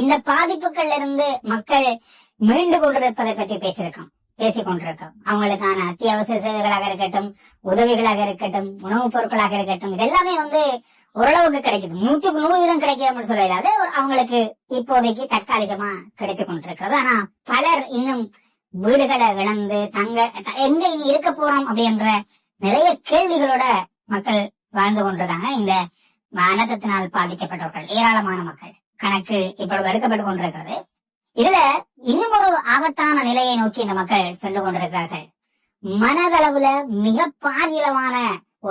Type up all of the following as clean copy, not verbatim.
இந்த பாதிப்புகள்ல இருந்து மக்கள் மீண்டு கொண்டிருப்பதை பற்றி பேசிக் கொண்டிருக்கோம். அவங்களுக்கான அத்தியாவசிய சேவைகளாக இருக்கட்டும், உதவிகளாக இருக்கட்டும், உணவுப் பொருட்களாக இருக்கட்டும், இது எல்லாமே ஓரளவுக்கு கிடைக்குது. 100% கிடைக்கும் சொல்லலாது. அவங்களுக்கு இப்போதைக்கு தற்காலிகமா கிடைத்துக் கொண்டிருக்கிறது. ஆனா பலர் இன்னும் வீடுகளை இழந்து எங்க இனி இருக்க போறோம் அப்படின்ற நிறைய கேள்விகளோட மக்கள் வாழ்ந்து கொண்டிருக்காங்க. இந்த அனர்த்தத்தினால் பாதிக்கப்பட்டவர்கள் ஏராளமான மக்கள் கணக்கு இப்பொழுது எடுக்கப்பட்டுக் கொண்டிருக்கிறது. இதுல இன்னும் ஒரு ஆபத்தான நிலையை நோக்கி இந்த மக்கள் சென்று கொண்டிருக்கிறார்கள். மனதளவுல மிக பாரியளவான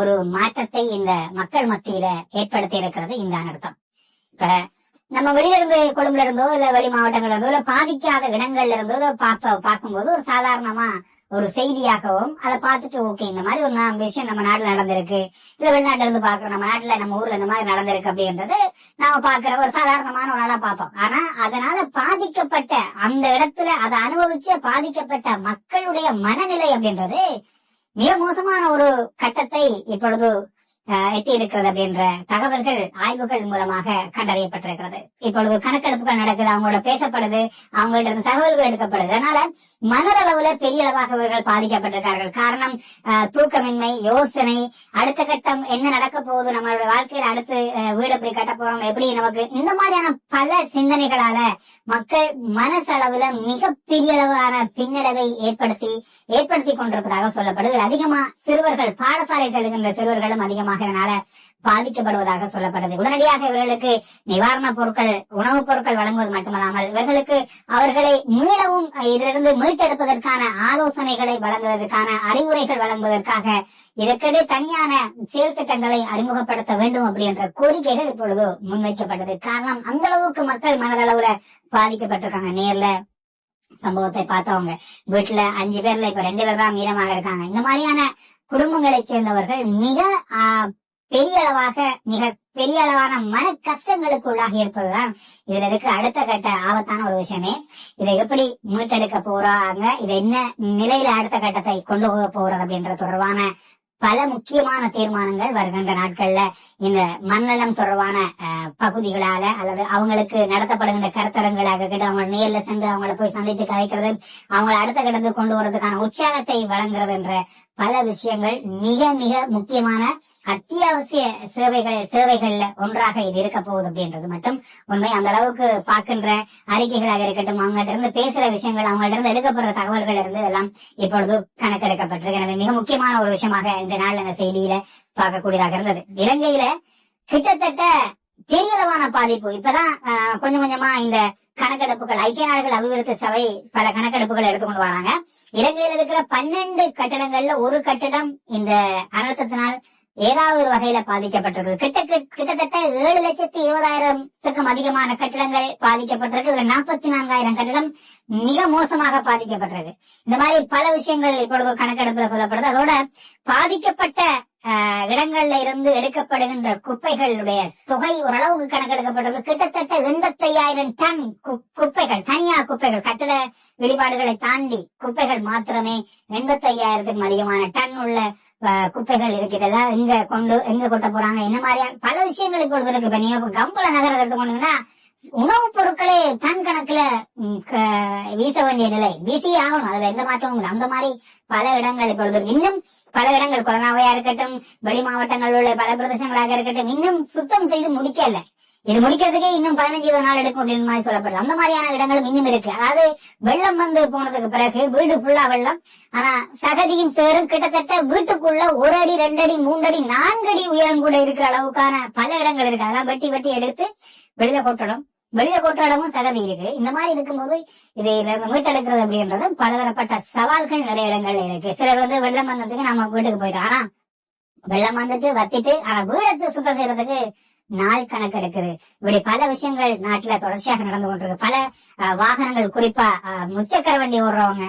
ஒரு மாற்றத்தை இந்த மக்கள் மத்தியில ஏற்படுத்தி இருக்கிறது இந்த அனர்த்தம். இப்ப நம்ம வெளியிலிருந்து கொழும்புல இருந்தோ இல்ல வெளி மாவட்டங்கள்ல இருந்தோ இல்ல பாதிக்காத இடங்கள்ல இருந்தோ பார்க்கும்போது ஒரு சாதாரணமா ஒரு செய்தியாகவும் அதை பார்த்துட்டு ஓகே இந்த மாதிரி ஒரு விஷயம் நம்ம நாட்டுல நடந்திருக்கு, இல்ல வெளிநாட்டுல இருந்து பாக்குறோம், நம்ம நாட்டுல நம்ம ஊர்ல இந்த மாதிரி நடந்திருக்கு அப்படின்றது நாம பாக்குற ஒரு சாதாரணமான ஒரு நாளா பார்ப்போம். ஆனா அதனால பாதிக்கப்பட்ட அந்த இடத்துல அதை அனுபவிச்ச பாதிக்கப்பட்ட மக்களுடைய மனநிலை அப்படின்றது மிக மோசமான ஒரு கட்டத்தை இப்பொழுது எட்டி இருக்கிறது அப்படின்ற தகவல்கள் ஆய்வுகள் மூலமாக கண்டறியப்பட்டிருக்கிறது. இப்பொழுது கணக்கெடுப்புகள் நடக்குது, அவங்களோட பேசப்படுது, அவங்கள்ட்ட தகவல்கள் எடுக்கப்படுது. அதனால மனதளவுல பெரிய அளவாக இவர்கள் பாதிக்கப்பட்டிருக்கார்கள். காரணம் தூக்கமின்மை, யோசனை, அடுத்த கட்டம் என்ன நடக்க போகுது, நம்மளுடைய வாழ்க்கையில அடுத்து வீடு எப்படி கட்ட போறோம், எப்படி நமக்கு இந்த மாதிரியான பல சிந்தனைகளால மக்கள் மனசளவுல மிக பெரிய அளவான பின்னடைவை ஏற்படுத்தி கொண்டிருப்பதாக சொல்லப்படுது. அதிகமா சிறுவர்கள், பாடசாலை செல்கின்ற சிறுவர்களும் அதிகமாக இதனால பாதிக்கப்படுவதாக சொல்லப்படுது. உடனடியாக இவர்களுக்கு நிவாரணப் பொருட்கள், உணவுப் பொருட்கள் வழங்குவது மட்டுமல்லாமல் இவர்களுக்கு அவர்களை மீளவும் இதிலிருந்து மீட்டெடுப்பதற்கான ஆலோசனைகளை வழங்குவதற்கான அறிவுரைகள் வழங்குவதற்காக இதற்கிடையே தனியான செயல் திட்டங்களை அறிமுகப்படுத்த வேண்டும் அப்படின்ற கோரிக்கைகள் இப்பொழுது முன்வைக்கப்பட்டது. காரணம் அந்த அளவுக்கு மக்கள் மனதளவுல பாதிக்கப்பட்டிருக்காங்க. நேர்ல சம்பவத்தை பார்த்தவங்க வீட்டுல 5 பேர்ல இப்ப 2 பேர் தான் மீதமாக இருக்காங்க. இந்த மாதிரியான குடும்பங்களை சேர்ந்தவர்கள் மிக பெரிய அளவான மன கஷ்டங்களுக்கு உள்ளாகி இருப்பதுதான் இதுல இருக்கிற அடுத்த கட்ட ஆபத்தான ஒரு விஷயமே. இதை எப்படி மீட்டெடுக்க போறாங்க, இதை என்ன நிலையில அடுத்த கட்டத்தை கொண்டு போக போறது அப்படின்ற தொடர்பான பல முக்கியமான தீர்மானங்கள் வருகின்ற நாட்கள்ல இந்த மண்ணலம் தொடர்பான பகுதிகளால அல்லது அவங்களுக்கு நடத்தப்படுகின்ற கருத்தரங்களாக அவங்க நேர்ல சென்று அவங்களை போய் சந்தித்து கதைக்கிறது, அவங்களை அடுத்த கடந்து கொண்டு வரதுக்கான உற்சாகத்தை வழங்குறது என்ற பல விஷயங்கள் மிக மிக முக்கியமான அத்தியாவசிய சேவைகள்ல ஒன்றாக இது இருக்க போகுது அப்படின்றது மட்டும் உண்மை. அந்த அளவுக்கு பார்க்கின்ற அறிக்கைகளாக இருக்கட்டும், அவங்ககிட்ட இருந்து பேசுற விஷயங்கள், அவங்கள்ட்ட இருந்து எடுக்கப்படுற தகவல்கள் இருந்து எல்லாம் இப்பொழுது கணக்கெடுக்கப்பட்டிருக்கு. எனவே மிக முக்கியமான ஒரு விஷயமாக இந்த நாள் அந்த செய்தியில பார்க்கக்கூடியதாக இருந்தது. இலங்கையில கிட்டத்தட்ட பெரிய அளவான பாதிப்பு இப்பதான் கொஞ்சம் கொஞ்சமா இந்த கணக்கெடுப்புகள், ஐக்கிய நாடுகள் அபிவிருத்தி சபை பல கணக்கெடுப்புகள் எடுத்துக்கொண்டு வராங்க. இலங்கையில் இருக்கிற 12 கட்டடங்கள்ல ஒரு கட்டடம் இந்த அனர்த்தத்தினால் ஏதாவது ஒரு வகையில பாதிக்கப்பட்டிருக்கு. கிட்டத்தட்ட 7,20,000க்கும் அதிகமான கட்டிடங்கள் பாதிக்கப்பட்டிருக்கு. 44,000 கட்டிடம் மிக மோசமாக பாதிக்கப்பட்டிருக்கு. இந்த மாதிரி பல விஷயங்கள் இப்பொழுது கணக்கெடுப்புல சொல்லப்படுது. அதோட பாதிக்கப்பட்ட இடங்கள்ல இருந்து எடுக்கப்படுகின்ற குப்பைகளுடைய தொகை ஓரளவுக்கு கணக்கெடுக்கப்பட்டது. கிட்டத்தட்ட 85,000 டன் குப்பைகள், தனியார் குப்பைகள், கட்டட இடிபாடுகளை தாண்டி குப்பைகள் மாத்திரமே 85,000க்கும் அதிகமான டன் உள்ள குப்பைகள் இருக்கு. இதெல்லாம் எங்க கொட்ட போறாங்க, என்ன மாதிரியான பல விஷயங்கள் இப்பொழுது இருக்கு. இப்ப நீங்க கம்பள நகரத்தை எடுத்துக்கொண்டீங்கன்னா உணவுப் பொருட்களே டன் கணக்குல வீச வேண்டிய நிலை, வீசியே ஆகணும், அதுல எந்த மாற்றமும் இல்லை. அந்த மாதிரி பல இடங்கள் இப்பொழுது இன்னும் பல இடங்கள் கொலனாவையா இருக்கட்டும், வெளி மாவட்டங்களில் உள்ள பல பிரதேசங்களாக இருக்கட்டும், இன்னும் சுத்தம் செய்து முடிக்கல. இது முடிக்கிறதுக்கே இன்னும் 15 நாள் எடுக்கும் அப்படின்னு மாதிரி சொல்லப்படுது. அந்த மாதிரியான இடங்களும் இன்னும் இருக்கு. அதாவது வெள்ளம் வந்து போனதுக்கு பிறகு வீடு ஃபுல்லா வெள்ளம், ஆனா சகதியும் சேரும் கிட்டத்தட்ட வீட்டுக்குள்ள 1 அடி 2 அடி 3 அடி 4 அடி உயரம் கூட இருக்கிற அளவுக்கான பல இடங்கள் இருக்கு. அதெல்லாம் வெட்டி எடுத்து வெளியில கொட்ட இடமும் சகதி இருக்கு. இந்த மாதிரி இருக்கும்போது இதை மீட்டெடுக்கிறது அப்படின்றது பலதரப்பட்ட சவால்கள் நிறைய இடங்கள்ல இருக்கு. சிலர் வெள்ளம் வந்ததுக்கு நம்ம வீட்டுக்கு போயிட்டோம், ஆனா வெள்ளம் வந்துட்டு வத்திட்டு ஆனா வீடத்தை சுத்தம் செய்யறதுக்கு நாள் கணக்கு எடுக்குது. இப்படி பல விஷயங்கள் நாட்டுல தொடர்ச்சியாக நடந்து கொண்டிருக்கு. பல வாகனங்கள், குறிப்பா முச்சக்கர வண்டி ஓடுறவங்க,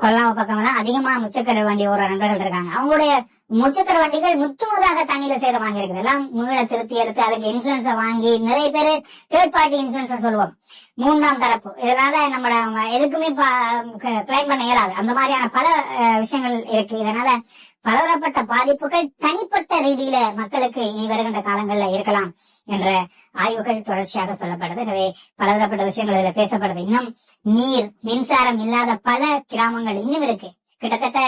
கொல்லாம பக்கம் எல்லாம் அதிகமா முச்சக்கர வண்டி ஓடுற நண்பர்கள் இருக்காங்க. அவங்களுடைய முச்சக்கர வண்டிகள் முற்றுமுழுதாக தண்ணீர சேதமாக இருக்குது. எல்லாம் மீள திருத்தி எடுத்து அதுக்கு இன்சூரன்ஸ வாங்கி நிறைய பேரு தேர்ட் பார்ட்டி இன்சூரன்ஸ் சொல்லுவோம், 3ஆம் தரப்பு. இதனால நம்ம எதுக்குமே கிளைம் பண்ண இயலாது. அந்த மாதிரியான பல விஷயங்கள் இருக்கு. இதனால பலதரப்பட்ட பாதிப்புகள் தனிப்பட்ட ரீதியில மக்களுக்கு இனி வருகின்ற காலங்கள்ல இருக்கலாம் என்ற ஆய்வுகள் தொடர்ச்சியாக சொல்லப்படுது. எனவே பலதரப்பட்ட விஷயங்கள் இதுல பேசப்படுது. இன்னும் நீர் மின்சாரம் இல்லாத பல கிராமங்கள் இன்னும் இருக்கு. கிட்டத்தட்ட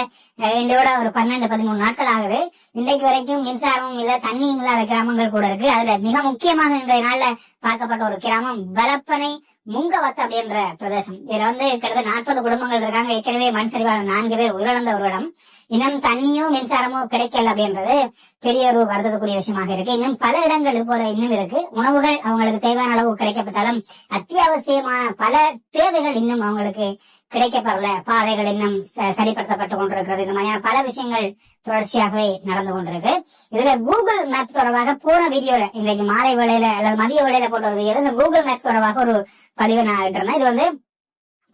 இதோட ஒரு 12-13 நாட்கள் ஆகுது. இன்றைக்கு வரைக்கும் மின்சாரமும் இல்ல, தண்ணியும் இல்லாத கிராமங்கள் கூட இருக்கு. அதுல மிக முக்கியமாக இன்றைய நாள்ல பார்க்கப்பட்ட ஒரு கிராமம் வலப்பனை முங்கவத் அப்படின்ற பிரதேசம். இதுல கிட்டத்தட்ட 40 குடும்பங்கள் இருக்காங்க. ஏற்கனவே மண் சரிவால் 4 பேர் உயிரிழந்த ஒரு இடம். இன்னும் தண்ணியோ மின்சாரமோ கிடைக்கல அப்படின்றது பெரிய ஒரு வருத்தத்துக்குரிய விஷயமாக இருக்கு. இன்னும் பல இடங்கள் இது போல இன்னும் இருக்கு. உணவுகள் அவங்களுக்கு தேவையான அளவு கிடைக்கப்பட்டாலும் அத்தியாவசியமான பல தேவைகள் இன்னும் அவங்களுக்கு கிடைக்கப்படல. பாதைகள் இன்னும் சரிப்படுத்தப்பட்டு கொண்டிருக்கிறது. இந்த மாதிரியான பல விஷயங்கள் தொடர்ச்சியாகவே நடந்து கொண்டிருக்கு. இதுல கூகுள் மேப் தொடர்பாக போன வீடியோல இன்றைக்கு மாலை வேளையில அல்லது மதிய வேளையில போட்ட ஒரு வீடியோல இந்த கூகுள் மேப் தொடர்பாக ஒரு பதிவு நான் இட்டிருந்தேன். இது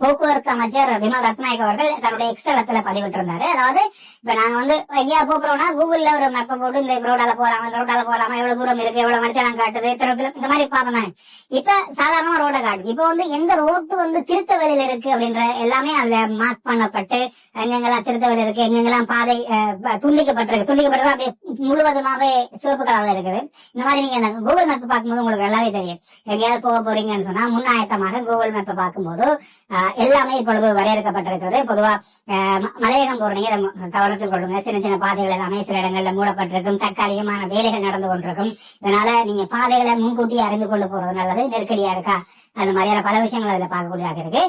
போக்குவரத்து அமைச்சர் விமல் ரத்நாயக் அவர்கள் தன்னுடைய எக்ஸ்தலத்துல பதிவிட்டிருந்தாரு. அதாவது இப்ப நாங்க எங்கேயா போறோம்னா கூகுள்ல ஒரு மேப்பை போட்டு இந்த ரோடால போலாமா, இந்த ரோடால போலாமா, எவ்வளவு தூரம் இருக்கு, எவ்வளவு மணித்தனம் காட்டுது, இந்த மாதிரி பாப்போம். இப்ப சாதாரணமா ரோட காட்டும். இப்ப எந்த ரோட்டு திருத்த வேலையில இருக்கு அப்படின்ற எல்லாமே அதுல மார்க் பண்ணப்பட்டு எங்கெங்கெல்லாம் திருத்த வேலை இருக்கு, எங்கெங்கெல்லாம் பாதை துண்டிக்கப்பட்டிருக்கு அப்படியே முழுவதுமாவே சிவப்பு கலர்ல இருக்குது. இந்த மாதிரி நீங்க அந்த கூகுள் மேப் பார்க்கும்போது உங்களுக்கு நல்லாவே தெரியும். எங்கேயாவது போக போறீங்கன்னு சொன்னா முன்னாயத்தமாக கூகுள் மேப்பை பார்க்கும்போது எல்லாமே இப்பொழுது வரையறுக்கப்பட்டிருக்கிறது. பொதுவா மலையகம் போறீங்க, கவனத்தில் கொள்ளுங்க. சின்ன சின்ன பாதைகள் எல்லாமே சில இடங்கள்ல மூடப்பட்டிருக்கும். தற்காலிகமான வேலைகள் நடந்து கொண்டிருக்கும். இதனால நீங்க பாதைகளை முன்கூட்டி அறிந்து கொண்டு போறது நல்லது. நெருக்கடியா இருக்கா, அது மாதிரியான பல விஷயங்கள் அதுல பார்க்கக்கூடியதாக இருக்கு.